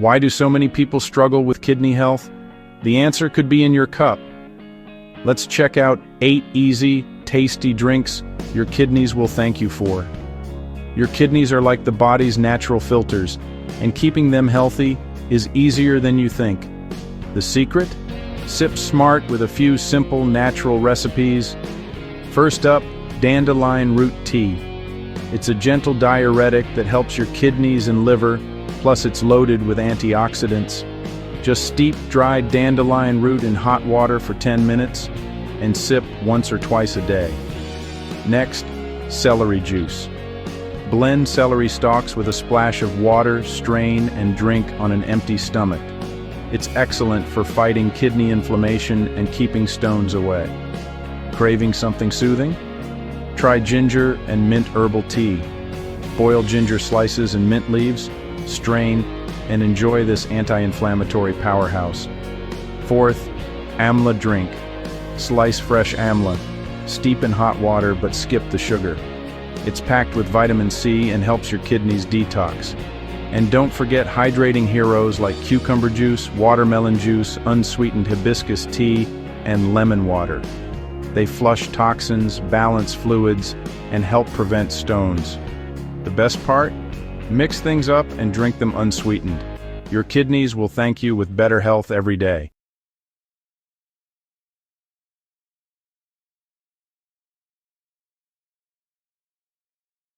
Why do so many people struggle with kidney health? The answer could be in your cup. Let's check out 8 easy, tasty drinks your kidneys will thank you for. Your kidneys are like the body's natural filters, and keeping them healthy is easier than you think. The secret? Sip smart with a few simple, natural recipes. First up, Dandelion Root Tea. It's a gentle diuretic that helps your kidneys and liver, plus it's loaded with antioxidants. Just steep dried dandelion root in hot water for 10 minutes and sip once or twice a day. Next, celery juice. Blend celery stalks with a splash of water, strain, and drink on an empty stomach. It's excellent for fighting kidney inflammation and keeping stones away. Craving something soothing? Try ginger and mint herbal tea. Boil ginger slices and mint leaves, strain, and enjoy this anti-inflammatory powerhouse. Fourth, amla drink. Slice fresh amla. Steep in hot water but skip the sugar. It's packed with vitamin C and helps your kidneys detox. And don't forget hydrating heroes like cucumber juice, watermelon juice, unsweetened hibiscus tea, and lemon water. They flush toxins, balance fluids, and help prevent stones. The best part? Mix things up and drink them unsweetened. Your kidneys will thank you with better health every day.